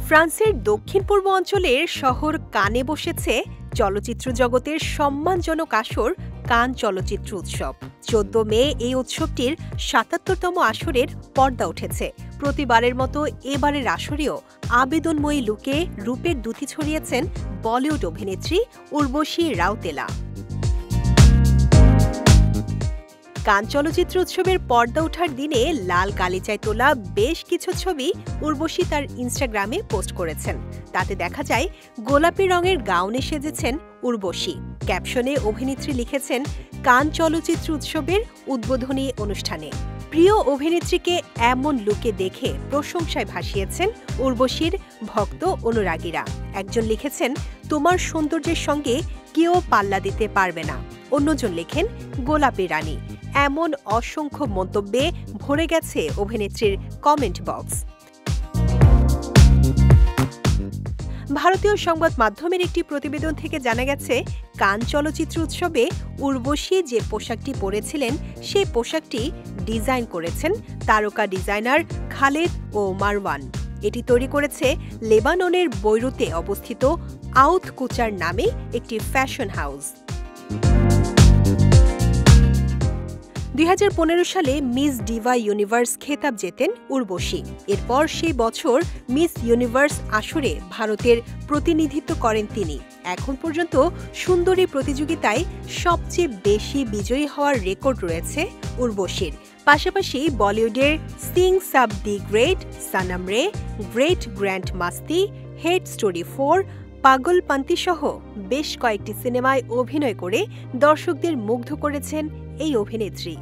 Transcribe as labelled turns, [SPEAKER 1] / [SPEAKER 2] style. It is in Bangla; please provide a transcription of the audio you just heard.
[SPEAKER 1] ফ্রান্সের দক্ষিণ পূর্ব অঞ্চলের শহর কানে বসেছে চলচ্চিত্র জগতের সম্মানজনক আসর কান চলচ্চিত্র উৎসব। 14 মে এই উৎসবটির ৭৭তম আসরের পর্দা উঠেছে। প্রতিবারের মতো এবারের আসরেও আবেদনময়ী লুকে রূপের দ্যুতি ছড়িয়েছেন বলিউড অভিনেত্রী উর্বশী রাউতেলা। কান চলচ্চিত্র উৎসবের পর্দা ওঠার দিনে লাল গালিচায় তোলা বেশ কিছু ছবি উর্বশী তার ইনস্টাগ্রামে পোস্ট করেছেন। তাতে দেখা যায় গোলাপি রঙের গাউনে সেজেছেন উর্বশী। ক্যাপশনে অভিনেত্রী লিখেছেন, কান চলচ্চিত্র উৎসবের উদ্বোধনী অনুষ্ঠানে প্রিয় অভিনেত্রীকে এমন লুকে দেখে প্রশংসায় ভাসিয়েছেন উর্বশীর ভক্ত অনুরাগীরা। একজন লিখেছেন, তোমার সৌন্দর্যের সঙ্গে কেউ পাল্লা দিতে পারবে না। অন্যজন লেখেন, গোলাপি রানী। এমন অসংখ্য মন্তব্যে ভরে গেছে অভিনেত্রীর কমেন্ট বক্স। ভারতীয় সংবাদ মাধ্যমের একটি প্রতিবেদন থেকে জানা গেছে, কান চলচ্চিত্র উৎসবে উর্বশী যে পোশাকটি পরেছিলেন সেই পোশাকটি ডিজাইন করেছেন তারকা ডিজাইনার খালেদ ও মারওয়ান। এটি তৈরি করেছে লেবাননের বৈরুতে অবস্থিত আউথ কুচার নামে একটি ফ্যাশন হাউস। 2015 সালে মিস ডিভা ইউনিভার্স খেতাব জেতেন উর্বশী। এরপর সেই বছর মিস ইউনিভার্স আসরে ভারতের প্রতিনিধিত্ব করেন তিনি। এখন পর্যন্ত সুন্দরী প্রতিযোগিতায় সবচেয়ে বেশি বিজয়ী হওয়ার রেকর্ড রয়েছে উর্বশীর। পাশাপাশি বলিউডের সিং সাব দি গ্রেট, সানাম রে, গ্রেট গ্র্যান্ড মাস্তি, হেড স্টোরি 4, পাগলপান্তি সহ বেশ কয়েকটি সিনেমায় অভিনয় করে দর্শকদের মুগ্ধ করেছেন এই অভিনেত্রী।